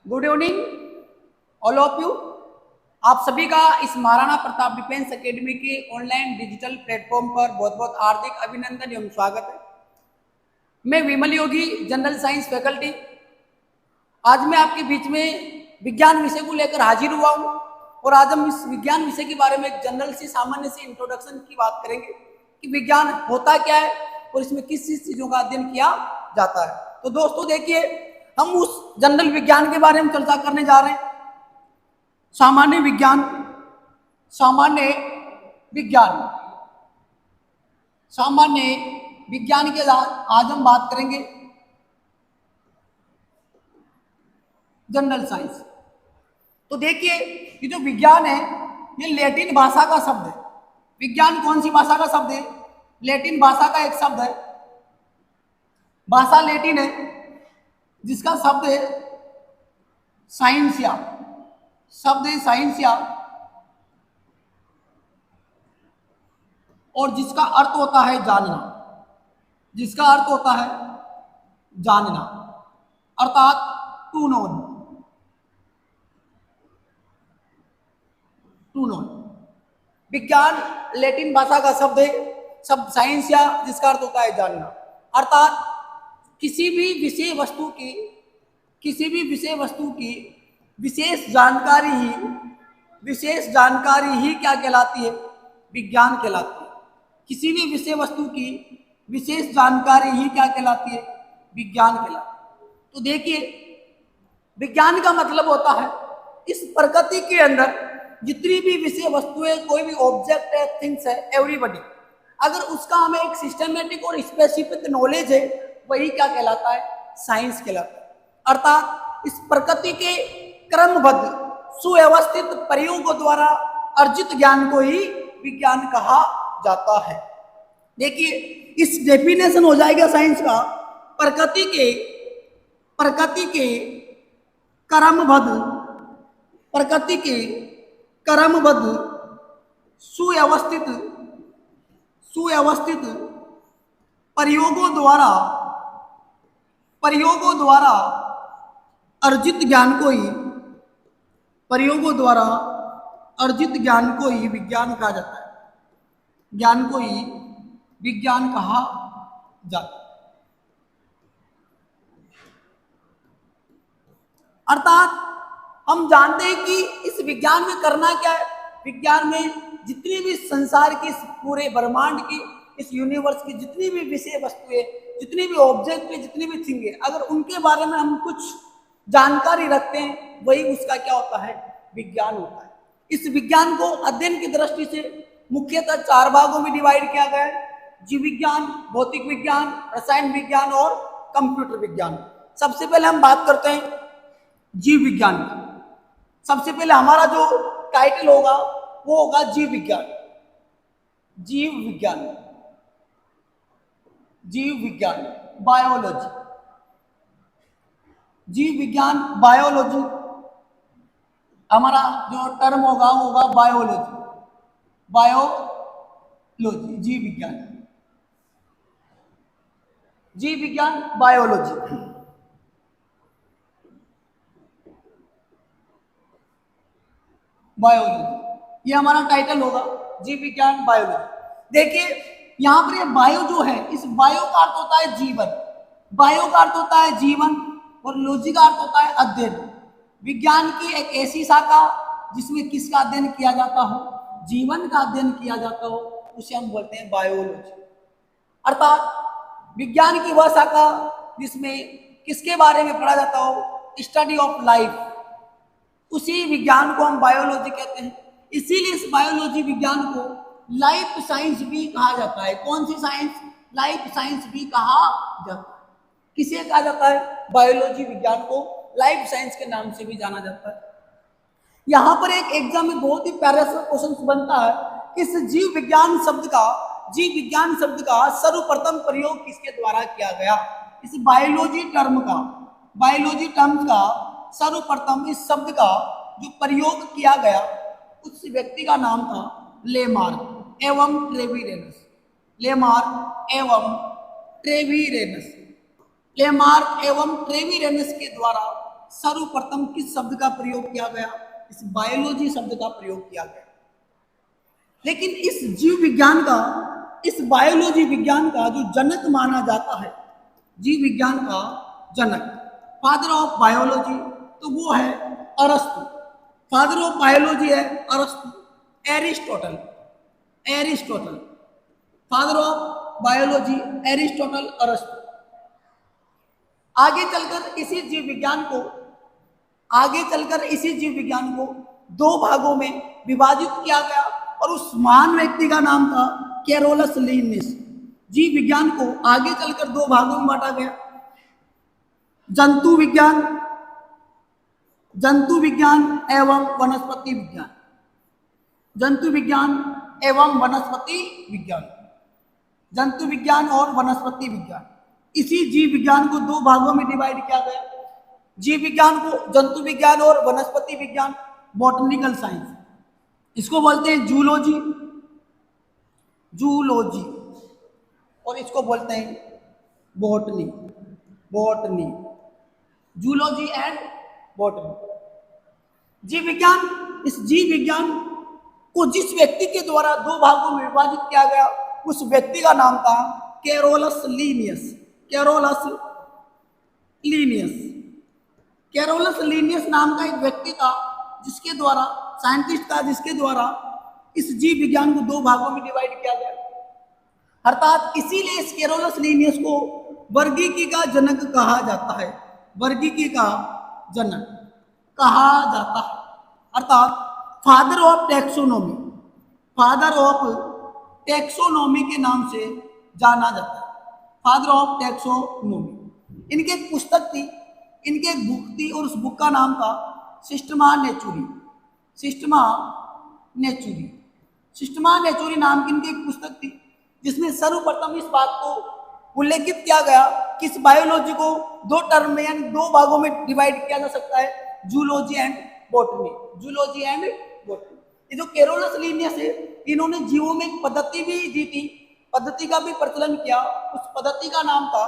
Good evening all of you. आप सभी का इस महाराणा प्रताप डिफेंस एकेडमी के ऑनलाइन डिजिटल प्लेटफॉर्म पर बहुत बहुत हार्दिक अभिनंदन एवं स्वागत है। मैं विमल योगी, जनरल साइंस फैकल्टी। आज मैं आपके बीच में विज्ञान विषय को लेकर हाजिर हुआ हूँ और आज हम इस विज्ञान विषय के बारे में एक जनरल सी सामान्य सी इंट्रोडक्शन की बात करेंगे कि विज्ञान होता क्या है और इसमें किस किस चीज़ों का अध्ययन किया जाता है। तो दोस्तों देखिए, हम उस जनरल विज्ञान के बारे में चर्चा करने जा रहे हैं। सामान्य विज्ञान, सामान्य विज्ञान, सामान्य विज्ञान के आज हम बात करेंगे जनरल साइंस। तो देखिए, ये जो विज्ञान है ये लैटिन भाषा का शब्द है। विज्ञान कौन सी भाषा का शब्द है? लैटिन भाषा का एक शब्द है। भाषा लैटिन है जिसका शब्द है साइंसिया। शब्द है साइंसिया और जिसका अर्थ होता है जानना। जिसका अर्थ होता है जानना, अर्थात टू नोन। टू नोन विज्ञान लैटिन भाषा का शब्द है, शब्द साइंसिया, जिसका अर्थ होता है जानना। अर्थात किसी भी विषय वस्तु की विशेष जानकारी ही क्या कहलाती है? विज्ञान कहलाती है। किसी भी विषय वस्तु की विशेष जानकारी ही क्या कहलाती है? विज्ञान कहलाती है। तो देखिए, विज्ञान का मतलब होता है इस प्रकृति के अंदर जितनी भी विषय वस्तुएं, कोई भी ऑब्जेक्ट है, थिंग्स है, एवरीबॉडी, अगर उसका हमें एक सिस्टमेटिक और स्पेसिफिक नॉलेज है, वही क्या कहलाता है? साइंस कहलाता है। अर्थात इस प्रकृति के क्रमबद्ध सुव्यवस्थित प्रयोगों द्वारा अर्जित ज्ञान को ही विज्ञान कहा जाता है। देखिए, इस डेफिनेशन हो जाएगा साइंस का, प्रकृति क्रमबद्ध सुव्यवस्थित प्रयोगों द्वारा अर्जित ज्ञान को ही विज्ञान कहा जाता है। ज्ञान को ही विज्ञान कहा जाता है। अर्थात हम जानते हैं कि इस विज्ञान में करना क्या है। विज्ञान में जितनी भी संसार की, पूरे ब्रह्मांड की, इस यूनिवर्स की जितनी भी विषय वस्तुएं, जितनी भी ऑब्जेक्ट है, जितनी भी थिंग है, अगर उनके बारे में हम कुछ जानकारी रखते हैं, वही उसका क्या होता है? विज्ञान होता है। इस विज्ञान को अध्ययन की दृष्टि से मुख्यतः 4 भागों में डिवाइड किया गया है: जीव विज्ञान, भौतिक विज्ञान, रसायन विज्ञान और कंप्यूटर विज्ञान। सबसे पहले हम बात करते हैं जीव विज्ञान की। सबसे पहले हमारा जो टाइटल होगा वो होगा जीव विज्ञान। जीव विज्ञान बायोलॉजी। जीव विज्ञान बायोलॉजी, हमारा जो टर्म होगा वो होगा बायोलॉजी। जीव विज्ञान बायोलॉजी। ये हमारा टाइटल होगा, जीव विज्ञान बायोलॉजी। देखिए, यहाँ पर ये बायो जो है, इस बायो का अर्थ होता है जीवन। बायो का अर्थ होता है जीवन और लॉजी का अर्थ होता है अध्ययन। विज्ञान की एक ऐसी शाखा जिसमें किसका अध्ययन किया जाता हो? जीवन का अध्ययन किया जाता हो, उसे हम बोलते हैं बायोलॉजी। अर्थात विज्ञान की वह शाखा जिसमें किसके बारे में पढ़ा जाता हो? Study of life. उसी विज्ञान को हम बायोलॉजी कहते हैं। इसीलिए इस बायोलॉजी विज्ञान को लाइफ साइंस भी कहा जाता है। कौन सी साइंस? लाइफ साइंस भी कहा जाता है। किसे कहा जाता है? बायोलॉजी विज्ञान को लाइफ साइंस के नाम से भी जाना जाता है। यहाँ पर एक एग्जाम में बहुत ही प्यारा सा क्वेश्चन बनता है कि इस जीव विज्ञान शब्द का सर्वप्रथम प्रयोग किसके द्वारा किया गया? इस बायोलॉजी टर्म का सर्वप्रथम इस शब्द का जो प्रयोग किया गया, उस व्यक्ति का नाम था लेमार्क एवं ट्रेविरेनस। लेमार्क एवं ट्रेविरेनस के द्वारा सर्वप्रथम किस शब्द का प्रयोग किया गया? इस बायोलॉजी शब्द का प्रयोग किया गया। लेकिन इस जीव विज्ञान का, इस बायोलॉजी विज्ञान का जो जनक माना जाता है, जीव विज्ञान का जनक, फादर ऑफ बायोलॉजी, तो वो है अरस्तु। फादर ऑफ बायोलॉजी है अरस्तु, Aristotle. Aristotle father of biology, Aristotle, अरस्तु। आगे चलकर इसी जीव विज्ञान को, आगे चलकर इसी जीव विज्ञान को दो भागों में विभाजित किया गया और उस महान व्यक्ति का नाम था कैरोलस लिनियस। जीव विज्ञान को आगे चलकर दो भागों में बांटा गया, जंतु विज्ञान, जंतु विज्ञान एवं वनस्पति विज्ञान, जंतु विज्ञान एवं वनस्पति विज्ञान, जंतु विज्ञान और वनस्पति विज्ञान। इसी जीव विज्ञान को दो भागों में डिवाइड किया गया। जीव विज्ञान को जंतु विज्ञान और वनस्पति विज्ञान, बॉटनिकल साइंस, इसको बोलते हैं जूलॉजी, जूलॉजी, और इसको बोलते हैं botany, botany, zoology and botany. जीव विज्ञान, इस जीव विज्ञान को जिस व्यक्ति के द्वारा दो भागों में विभाजित किया गया, उस व्यक्ति का नाम था Carolus Linnaeus. Carolus Linnaeus, Carolus Linnaeus नाम का एक व्यक्ति था जिसके द्वारा, साइंटिस्ट था जिसके द्वारा इस जीव विज्ञान को दो भागों में डिवाइड किया गया। अर्थात इसीलिए इस कैरोलस लीनियस को वर्गीकी का जनक कहा जाता है, वर्गीकी का जनक कहा जाता है। अर्थात father of taxonomy, father of taxonomy के नाम से जाना जाता है, फादर ऑफ टैक्सोनॉमी। इनकी एक पुस्तक थी, इनकी एक बुक थी और उस बुक का नाम था सिस्टमा नेचुरी, सिस्टमा नेचुरी, सिस्टमा नेचुरी नाम की इनकी एक पुस्तक थी, जिसमें सर्वप्रथम इस बात को उल्लेखित किया गया कि इस बायोलॉजी को दो टर्म में यानी दो भागों में डिवाइड किया जा सकता है, zoology and botany, zoology and botany. ये जो कैरोलस लीनियस है, इन्होंने जीवों में एक पद्धति भी दी थी, पद्धति का भी प्रचलन किया। उस पद्धति का नाम था,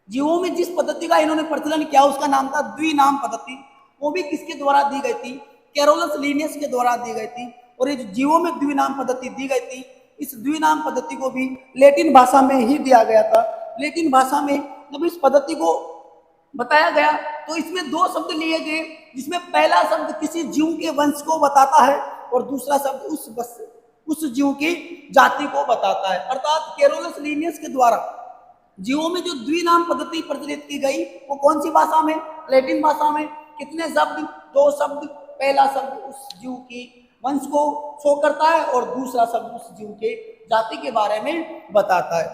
जीवों में जिस पद्धति का इन्होंने प्रचलन किया उसका नाम था द्विनाम पद्धति। वो भी किसके द्वारा दी गई थी? कैरोलस लीनियस के द्वारा दी गई थी। और ये जीवों में द्विनाम पद्धति दी गई थी, इस द्विनाम पद्धति को भी लैटिन भाषा में ही दिया गया था। लैटिन भाषा में जब इस पद्धति को बताया गया तो इसमें दो शब्द लिए गए, जिसमें पहला शब्द किसी जीव के वंश को बताता है और दूसरा शब्द उस जीव की जाति को बताता है। अर्थात कैरोलस लीनियस के द्वारा जीवों में जो द्विनाम पद्धति प्रचलित की गई वो कौन सी भाषा में? लैटिन भाषा में। कितने शब्द? दो शब्द। पहला शब्द उस जीव की वंश को शो करता है और दूसरा शब्द उस जीव के जाति के बारे में बताता है।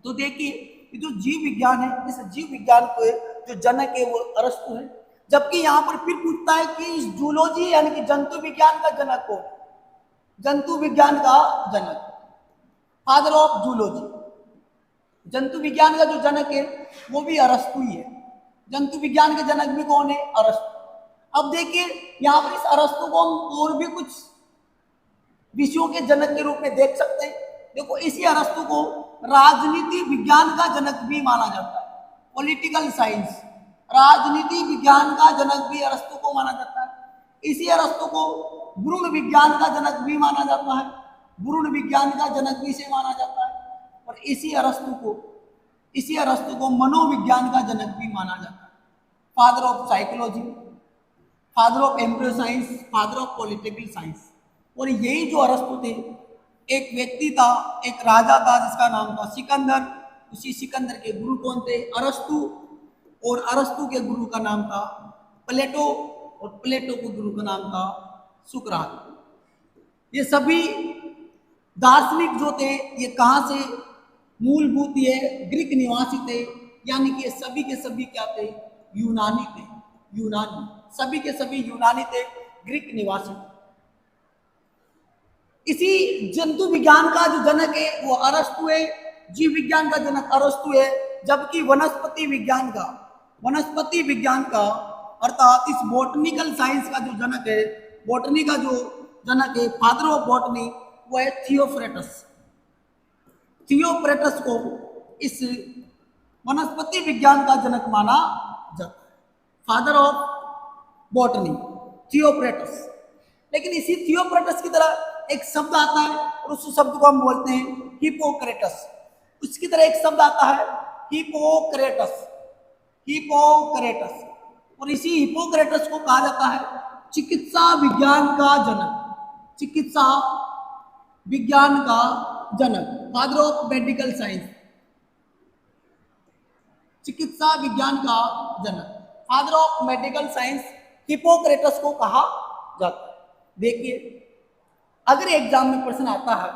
तो देखिए, ये जो जीव विज्ञान है, इस जीव विज्ञान को जो जनक है वो अरस्तु है। जबकि यहाँ पर फिर पूछता है कि इस जूलॉजी यानी कि जंतु विज्ञान का जनक कौन? जंतु विज्ञान का जनक, फादर ऑफ जूलॉजी, जंतु विज्ञान का जो जनक है वो भी अरस्तु ही है। जंतु विज्ञान के जनक भी कौन है? अरस्तु। अब देखिए, यहाँ पर इस अरस्तु को हम और भी कुछ विषयों के जनक के रूप में देख सकते हैं। देखो, इसी अरस्तु को राजनीति विज्ञान का जनक भी माना जाता है, पॉलिटिकल साइंस, राजनीति विज्ञान का जनक भी अरस्तु को माना जाता है। इसी अरस्तु को भ्रूण विज्ञान का जनक भी माना जाता है, भ्रूण विज्ञान का जनक भी इसे माना जाता है। और इसी अरस्तु को मनोविज्ञान का जनक भी माना जाता है, father of psychology, father of embryo science, father of political science. और यही जो अरस्तु थे, एक व्यक्ति था, एक राजा था जिसका नाम था सिकंदर। उसी सिकंदर के गुरु कौन थे? अरस्तु। और अरस्तु के गुरु का नाम था प्लेटो, और प्लेटो के गुरु का नाम था सुकरात। ये सभी दार्शनिक जो थे ये कहाँ से मूलभूत ये ग्रीक निवासी थे, यानी कि सभी के सभी क्या थे? यूनानी थे, यूनानी, सभी के सभी यूनानी थे, ग्रीक निवासी थे। इसी जंतु विज्ञान का जो जनक है वो अरस्तु है, जीव विज्ञान का जनक अरस्तु है। जबकि वनस्पति विज्ञान का अर्थात इस बॉटनिकल साइंस का जो जनक है, बॉटनी का जो जनक है, फादर ऑफ बॉटनी, वो है थियोफ्रेटस। थियोफ्रेटस को इस वनस्पति विज्ञान का जनक माना जाता है। Father of botany, Theocritus. लेकिन इसी थियोक्रेटस की तरह एक शब्द आता है और उस शब्द को हम बोलते हैं हिपोक्रेटस। उसकी तरह एक शब्द आता है हिपोक्रेटस, हिपोक्रेटस। और इसी हिपोक्रेटस को कहा जाता है चिकित्सा विज्ञान का जनक, चिकित्सा विज्ञान का जनक, फादर ऑफ मेडिकल साइंस, चिकित्सा विज्ञान का जनक, father of medical science Hippocrates को कहा जाता है। देखिए, अगर एग्जाम में प्रश्न आता है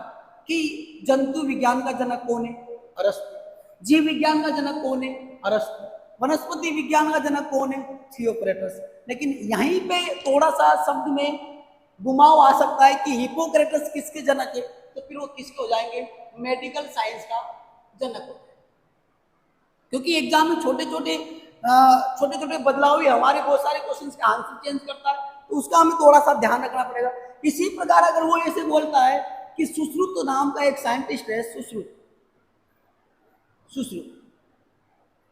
कि जंतु विज्ञान का जनक कौन है, अरस्तु। जीव विज्ञान का जनक कौन है, अरस्तु। वनस्पति विज्ञान का जनक कौन है, थियोक्रेटस। लेकिन यहीं पे थोड़ा सा शब्द में घुमाव आ सकता है कि हिपोक्रेटस किसके जनक है, तो फिर वो किसके हो जाएंगे, मेडिकल साइंस का जनक हो। क्योंकि एग्जाम में छोटे छोटे बदलाव ही हमारे बहुत सारे क्वेश्चंस के आंसर चेंज करता है, तो उसका हमें थोड़ा सा ध्यान रखना पड़ेगा। इसी प्रकार अगर वो ऐसे बोलता है कि सुश्रुत नाम का एक साइंटिस्ट है, सुश्रुत,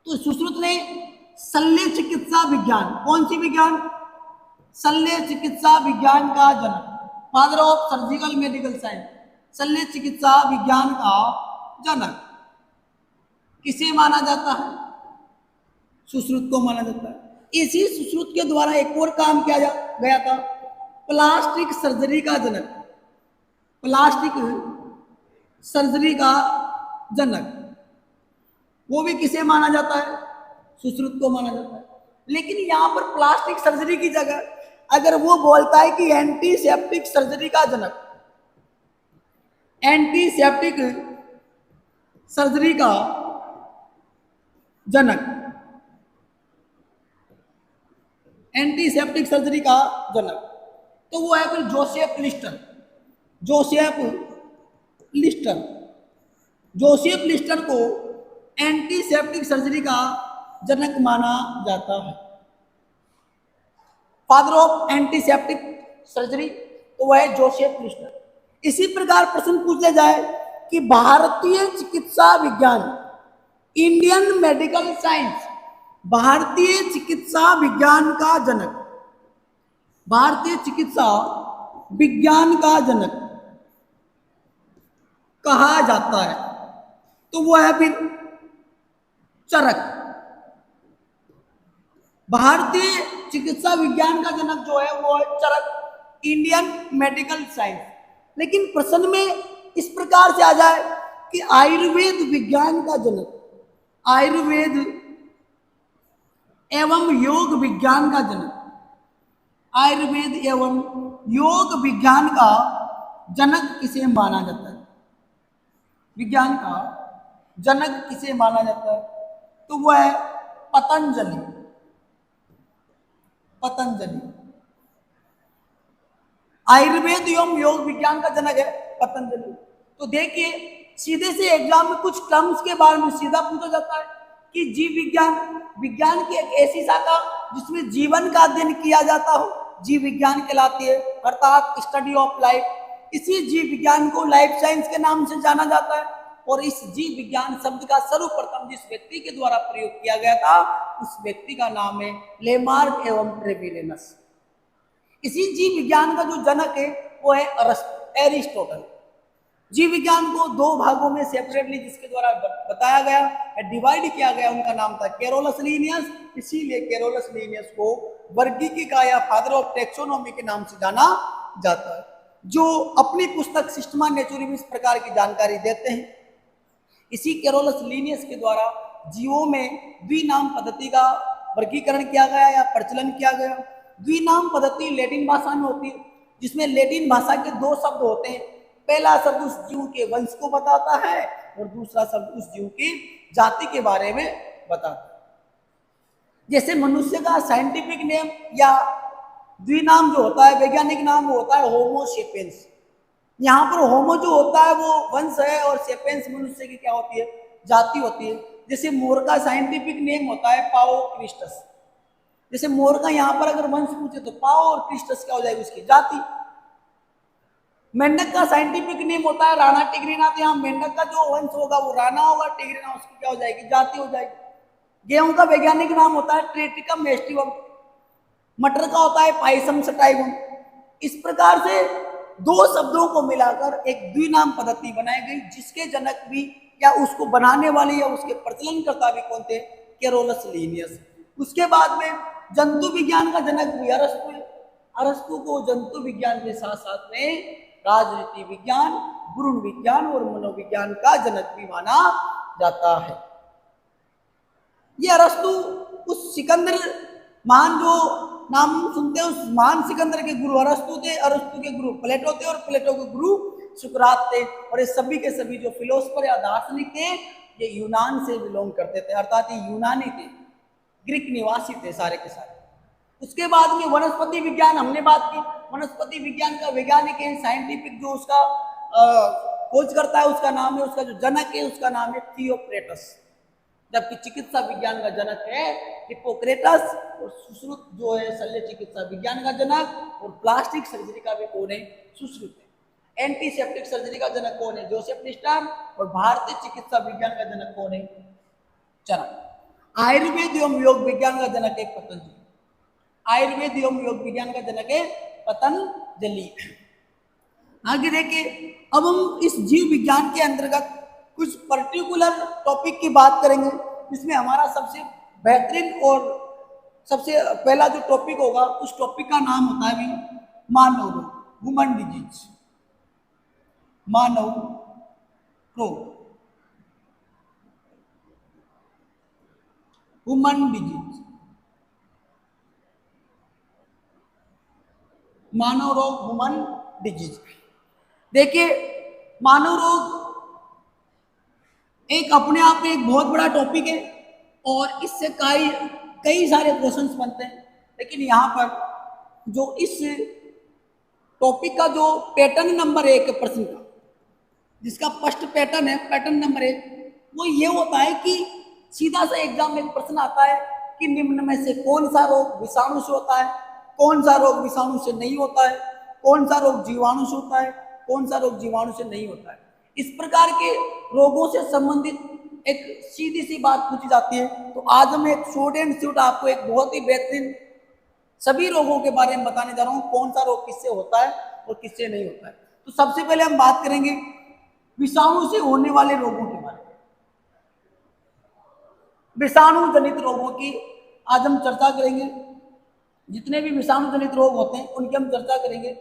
तो सुश्रुत ने शल्य चिकित्सा विज्ञान, कौन सी विज्ञान, शल्य चिकित्सा विज्ञान का जनक, father of surgical medical science, शल्य चिकित्सा विज्ञान का जनक किसे माना जाता है, सुश्रुत को माना जाता है। इसी सुश्रुत के द्वारा एक और काम किया गया था, प्लास्टिक सर्जरी का जनक, प्लास्टिक सर्जरी का जनक, वो भी किसे माना जाता है, सुश्रुत को माना जाता है। लेकिन यहां पर प्लास्टिक सर्जरी की जगह अगर वो बोलता है कि एंटीसेप्टिक सर्जरी का जनक, एंटीसेप्टिक सर्जरी का जनक, एंटीसेप्टिक सर्जरी का जनक, तो वो है फिर Joseph Lister, Joseph Lister. Joseph Lister को एंटीसेप्टिक सर्जरी का जनक माना जाता है, फादर ऑफ एंटीसेप्टिक सर्जरी, तो वह है जोसेफ लिस्टर। इसी प्रकार प्रश्न पूछा जाए कि भारतीय चिकित्सा विज्ञान, इंडियन मेडिकल साइंस, भारतीय चिकित्सा विज्ञान का जनक, भारतीय चिकित्सा विज्ञान का जनक कहा जाता है, तो वो है फिर चरक। भारतीय चिकित्सा विज्ञान का जनक जो है वो है चरक, इंडियन मेडिकल साइंस। लेकिन प्रश्न में इस प्रकार से आ जाए कि आयुर्वेद विज्ञान का जनक, आयुर्वेद एवं योग विज्ञान का जनक, आयुर्वेद एवं योग विज्ञान का जनक किसे माना जाता है, विज्ञान का जनक किसे माना जाता है, तो वह है पतंजलि, पतंजलि। आयुर्वेद एवं योग विज्ञान का जनक है पतंजलि। तो देखिए, सीधे से एग्जाम में कुछ टर्म्स के बारे में सीधा पूछा जाता है कि जीव विज्ञान, विज्ञान की एक ऐसी शाखा जिसमें जीवन का अध्ययन किया जाता हो, जीव विज्ञान कहलाती है, अर्थात स्टडी ऑफ लाइफ। इसी जीव विज्ञान को लाइफ साइंस के नाम से जाना जाता है। और इस जीव विज्ञान शब्द का सर्वप्रथम जिस व्यक्ति के द्वारा प्रयोग किया गया था, उस व्यक्ति का नाम है लेमार्क एवं ट्रेविलेनस। इसी जीव विज्ञान का जो जनक है वो है एरिस्टोटल। जीव विज्ञान को दो भागों में सेपरेटली जिसके द्वारा बताया गया, डिवाइड किया गया, उनका नाम था कैरोलस लीनियस। इसीलिए कैरोलस लीनियस को वर्गीकृत या फादर ऑफ टेक्सोनॉमी के नाम से जाना जाता है, जो अपनी पुस्तक सिस्टमा नेचुरली इस प्रकार की जानकारी देते हैं। इसी कैरोलस लीनियस के द्वारा जीवों में द्विनाम पद्धति का वर्गीकरण किया गया या प्रचलन किया गया। द्विनाम पद्धति लैटिन भाषा में होती है, जिसमें लैटिन भाषा के दो शब्द होते हैं। पहला शब्द उस जीव के वंश को बताता है और दूसरा शब्द उस जीव की जाति के बारे में बताता है। जैसे मनुष्य का साइंटिफिक नेम या द्विनाम जो होता है, वैज्ञानिक नाम, वो होता है होमो सेपियंस। यहाँ पर होमो जो होता है वो वंश है और सेपियंस मनुष्य की क्या होती है, जाति होती है। जैसे मोर का साइंटिफिक नेम होता है पाओ क्रिस्टस। जैसे मोर का यहाँ पर अगर वंश पूछे तो पाओ और क्रिस्टस क्या हो जाएगी, उसकी जाति। मेंढक का साइंटिफिक नेम होता है राणा टिग्रिना, तो यहाँ मेंढक का जो वंश होगा वो राणा होगा, टिग्रिना उसकी क्या हो जाएगी, जाति हो जाएगी। गेहूं का वैज्ञानिक नाम होता है ट्रेटिकम एस्टिवम। मटर का होता है पायसम सटाइवम। इस प्रकार से दो शब्दों को मिलाकर एक द्विनाम पद्धति बनाई गई, जिसके जनक भी या उसको बनाने वाले या उसके प्रचलनकर्ता भी कौन थे? Carolus Linnaeus. उसके बाद में जंतु विज्ञान का जनक भी अरस्तु है। अरस्तु को जंतु विज्ञान के साथ साथ में राजनीति विज्ञान, भ्रूण विज्ञान और मनोविज्ञान का जनक भी माना जाता है। ये अरस्तु उस सिकंदर महान जो नाम सुनते हैं, उस महान सिकंदर के गुरु अरस्तु थे, अरस्तु के गुरु प्लेटो थे और प्लेटो के गुरु सुकरात थे। और ये सभी के सभी जो फिलोसफर या दार्शनिक थे ये यूनान से बिलोंग करते थे, अर्थात ये यूनानी थे, ग्रीक निवासी थे सारे के सारे। उसके बाद में वनस्पति विज्ञान हमने बात की। वनस्पति विज्ञान का वैज्ञानिक है, साइंटिफिक जो उसका खोज करता है उसका नाम है, उसका जो जनक है उसका नाम है थियोक्रेटस। जबकि चिकित्सा विज्ञान का जनक है हिप्पोक्रेटस, और सुश्रुत जो है शल्य चिकित्सा विज्ञान का जनक, और प्लास्टिक सर्जरी का भी कौन है? सुश्रुत है। एंटीसेप्टिक सर्जरी का जनक कौन है? Joseph Lister. और भारतीय चिकित्सा विज्ञान का जनक कौन है? चरक। आयुर्वेद एवं योग विज्ञान का जनक है पतंजलि। आयुर्वेद एवं योग विज्ञान का जनक है पतंजलि। आगे देखिए, अब हम इस जीव विज्ञान के अंतर्गत कुछ पर्टिकुलर टॉपिक की बात करेंगे, जिसमें हमारा सबसे बेहतरीन और सबसे पहला जो टॉपिक होगा उस टॉपिक का नाम होता है मानव रोग, ह्यूमन डिजीज। मानव रोग, ह्यूमन डिजीज, मानव रोग, ह्यूमन डिजीज। देखिए, मानव रोग एक अपने आप में एक बहुत बड़ा टॉपिक है और इससे कई सारे क्वेश्चंस बनते हैं। लेकिन यहाँ पर जो इस टॉपिक का जो पैटर्न नंबर 1 प्रश्न का, जिसका फर्स्ट पैटर्न है, पैटर्न नंबर 1, वो ये होता है कि सीधा सा एग्जाम में प्रश्न आता है कि निम्न में से कौन सा रोग विषाणु से होता है, कौन सा रोग विषाणु से नहीं होता है, कौन सा रोग जीवाणु से होता है, कौन सा रोग जीवाणु से नहीं होता है। इस प्रकार के रोगों से संबंधित एक सीधी सी बात पूछी जाती है। तो आज हम एक शॉर्ट एंड स्वीट आपको एक बहुत ही बेहतरीन सभी रोगों के बारे में बताने जा रहा हूँ, कौन सा रोग किससे होता है और किससे नहीं होता है। तो सबसे पहले हम बात करेंगे विषाणु से होने वाले रोगों के बारे में। विषाणु जनित रोगों की आज हम चर्चा करेंगे। जितने भी विषाणु जनित रोग होते हैं उनकी हम चर्चा करेंगे।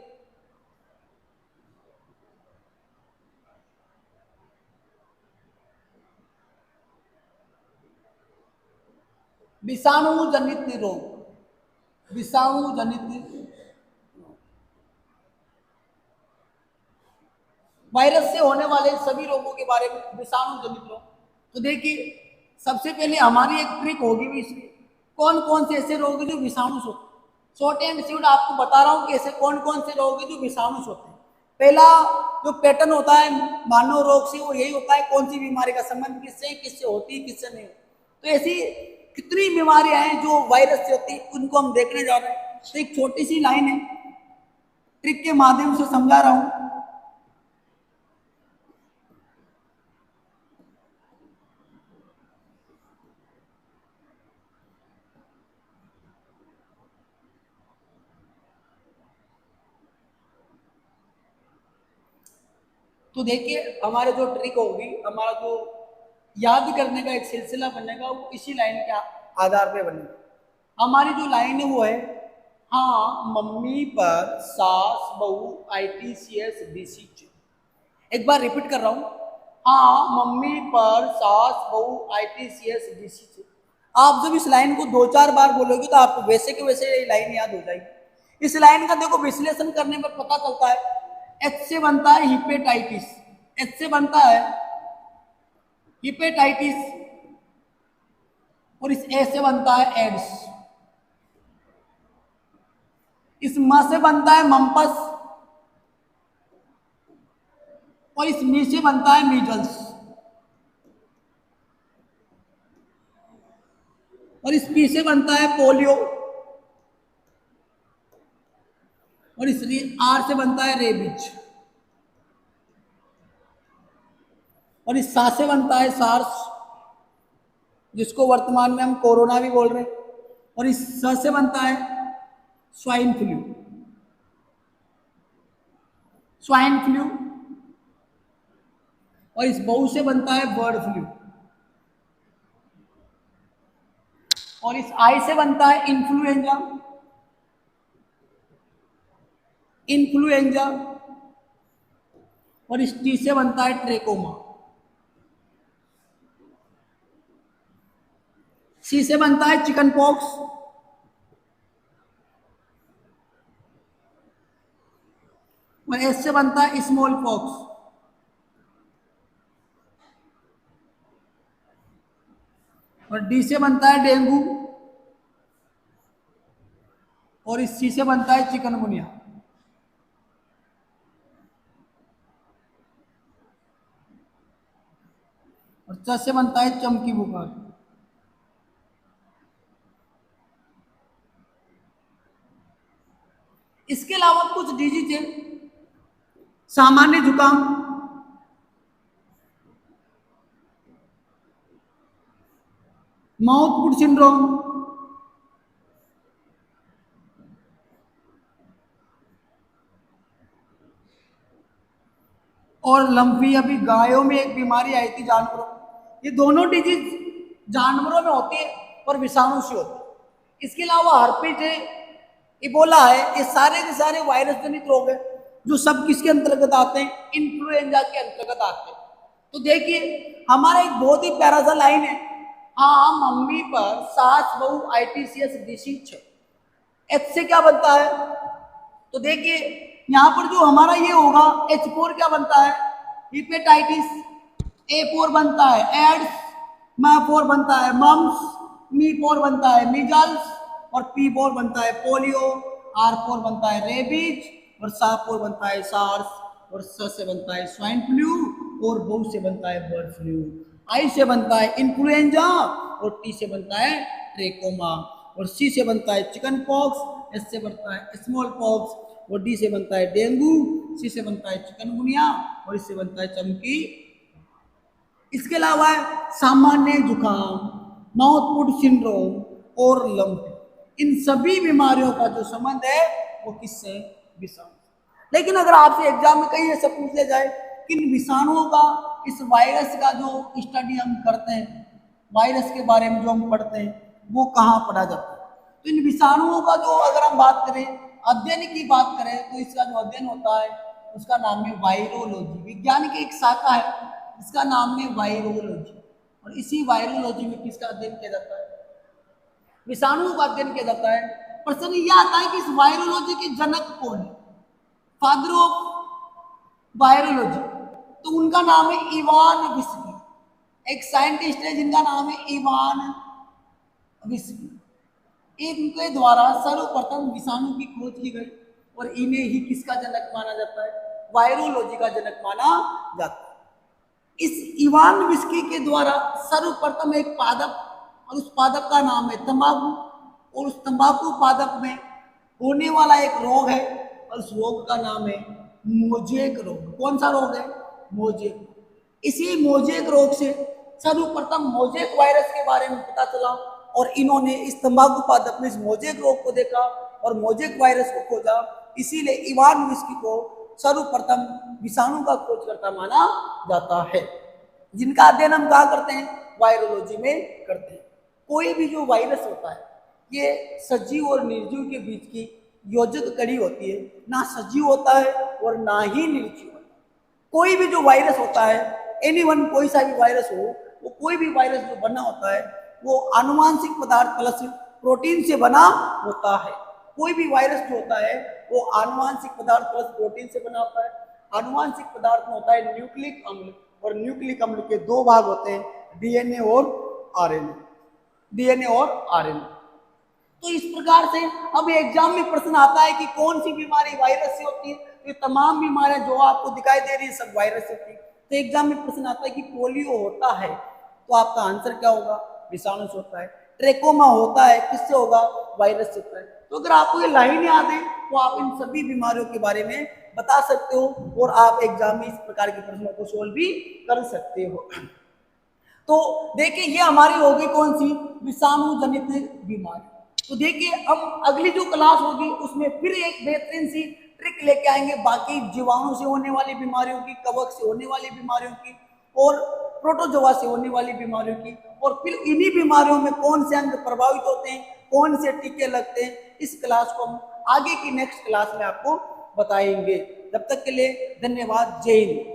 विषाणु जनित रोग, विषाणु जनित वायरस से होने वाले सभी रोगों के बारे में, विषाणु जनित रोग। तो देखिए, सबसे पहले हमारी एक ट्रिक होगी भी इसमें, कौन कौन से ऐसे रोग हैं जो विषाणु से होते हैं। शॉर्ट एंड स्वीट आपको बता रहा हूं कि ऐसे कौन कौन से रोग हैं जो विषाणु से होते हैं। पहला जो पैटर्न होता है मानव रोग से, वो यही होता है कौन सी बीमारी का संबंध किससे होती है, किससे नहीं होती। तो ऐसी कितनी बीमारियां हैं जो वायरस से होती है, उनको हम देखने जा रहे हैं। तो एक छोटी सी लाइन है, ट्रिक के माध्यम से समझा रहा हूं। तो देखिए, हमारे जो ट्रिक होगी, हमारा जो याद करने का एक सिलसिला बनेगा, वो इसी लाइन के आधार पे बनेगा। हमारी जो लाइन है वो है, हाँ मम्मी पर सास बहू ITCS DCH। एक बार रिपीट कर रहा हूँ, हाँ मम्मी पर सास बहू ITCS DCH। आप जब इस लाइन को 2-4 बार बोलोगे तो आपको वैसे के वैसे ये लाइन याद हो जाएगी। इस लाइन का देखो विश्लेषण करने पर पता चलता है, H से बनता है हिपेटाइटिस, H से बनता है हिपेटाइटिस, और इस A से बनता है एड्स, इस म से बनता है मम्पस, और इस मी से बनता है मीजल्स, और इस पी से बनता है पोलियो, और इस आर से बनता है रेबीज, और इस सा से बनता है सार्स, जिसको वर्तमान में हम कोरोना भी बोल रहे हैं, और इस स से बनता है स्वाइन फ्लू, स्वाइन फ्लू, और इस बहु से बनता है बर्ड फ्लू, और इस आई से बनता है इन्फ्लुएंजा, इन्फ्लुएंजा, और इस टी से बनता है ट्रेकोमा, सी से बनता है चिकन पॉक्स, और एस से बनता है स्मॉल पॉक्स, और डी से बनता है डेंगू, और इस सी से बनता है चिकनगुनिया। और च से बनता है चमकी बुखार। इसके अलावा कुछ डिजीज है, सामान्य जुकाम, माउथ फूड सिंड्रोम, और लंपी अभी गायों में एक बीमारी आई थी जानवरों, ये दोनों डिजीज जानवरों में होती है और विषाणु से होती है। इसके अलावा हर्पीज है, इबोला है, ये सारे के सारे वायरस जनित रोग है जो सब किसके अंतर्गत आते हैं, इन्फ्लुएंजा के अंतर्गत आते हैं। तो देखिए हमारा एक बहुत ही प्यारा सा लाइन है, हाँ मम्मी पर सास बहू आईटीसीएस डिसीज है, एच से क्या बनता है, तो देखिए यहां पर जो हमारा ये होगा H4 क्या बनता है, हिपेटाइटिस, A4 बनता है एड्स, M4 बनता है मम्स, M4 बनता है मीजल्स, और P4 बनता है पोलियो, R4 बनता है रेबीज, और S4 बनता है सार्स, और S से बनता है स्वाइन फ्लू, और बहु से बनता है बर्ड फ्लू, I से बनता है इन्फ्लुएंजा, और T से बनता है ट्रेकोमा, और C से बनता है चिकन पॉक्स, S से बनता है स्मॉल पॉक्स, और डी से बनता है डेंगू, सी से बनता है चिकनगुनिया, और इससे बनता है चमकी। इसके अलावा सामान्य जुकाम, माउथ फूड सिंड्रोम और लंप, इन सभी बीमारियों का जो संबंध है वो किससे, विषाणु। लेकिन अगर आपसे एग्जाम में कहीं ऐसा पूछ लिया जाए कि इन विषाणुओं का, इस वायरस का जो स्टडी हम करते हैं, वायरस के बारे में जो हम पढ़ते हैं, वो कहाँ पढ़ा जाता है, तो इन विषाणुओं का जो अगर हम बात करें, अध्ययन की बात करें, तो इसका जो अध्ययन होता है उसका नाम है वायरोलॉजी। विज्ञान की एक शाखा है इसका नाम है वायरोलॉजी, और इसी वायरोलॉजी में किसका अध्ययन किया जाता है, विषाणुओं का अध्ययन किया जाता है। प्रश्न यह आता है कि इस वायरोलॉजी के जनक कौन है, फादर ऑफ वायरोलॉजी, तो उनका नाम है इवान विस्की, एक साइंटिस्ट है जिनका नाम है इवान विस्की। इनके द्वारा सर्वप्रथम विषाणु की खोज की गई, और इन्हें ही किसका जनक माना जाता है, वायरोलॉजी का जनक माना जाता है। इस इवान विस्की के द्वारा सर्वप्रथम एक पादप, और उस पादप का नाम है तंबाकू, और उस तंबाकू पादप में होने वाला एक रोग है, और उस रोग का नाम है मोजेक रोग। कौन सा रोग है, मोजेक। इसी मोजेक रोग से सर्वप्रथम मोजेक वायरस के बारे में पता चला, और इन्होंने इस तंबाकू पादप में इस मोजेक रोग को देखा और मोजेक वायरस को खोजा, इसीलिए इवान विस्की को सर्वप्रथम विषाणु का खोजकर्ता माना जाता है, जिनका अध्ययन हम कहाँ करते हैं, वायरोलॉजी में करते हैं। कोई भी जो वायरस होता है ये सजीव और निर्जीव के बीच की योजक कड़ी होती है, ना सजीव होता है और ना ही निर्जीव होता है। कोई भी जो वायरस होता है, एनीवन, कोई सा भी वायरस हो, वो कोई भी वायरस जो बना होता है वो आनुवांशिक पदार्थ प्लस प्रोटीन से बना होता है। कोई भी वायरस जो होता है वो आनुवांशिक पदार्थ प्लस प्रोटीन से बना होता है। आनुवांशिक पदार्थ में होता है न्यूक्लिक अम्ल, और न्यूक्लिक अम्ल के दो भाग होते हैं, डीएनए और आरएनए, डीएनए और आरएनए। तो इस प्रकार से अब एग्जाम में प्रश्न आता है कि कौन सी बीमारी वायरस से होती है, ये तमाम बीमारियां जो आपको दिखाई दे रही है सब वायरस से होती है। तो एग्जाम में प्रश्न आता है कि पोलियो होता है, तो आपका आंसर क्या होगा, विषाणु से होता है। ट्रेकोमा होता है, किससे होगा, वायरस से होता है। तो अगर आपको ये लाइन याद है तो आप इन सभी बीमारियों के बारे में बता सकते हो, और आप एग्जाम में इस प्रकार के प्रश्नों को सोल्व भी कर सकते हो। तो देखिए ये हमारी होगी कौन सी, विषाणु जनित बीमारी। तो देखिए हम अगली जो क्लास होगी उसमें फिर एक बेहतरीन सी ट्रिक लेके आएंगे, बाकी जीवाणु से होने वाली बीमारियों की, कवक से होने वाली बीमारियों की और प्रोटोजोआ से होने वाली बीमारियों की, और फिर इन्हीं बीमारियों में कौन से अंग प्रभावित होते हैं, कौन से टीके लगते हैं, इस क्लास को हम आगे की नेक्स्ट क्लास में आपको बताएंगे। तब तक के लिए धन्यवाद। जय हिंद।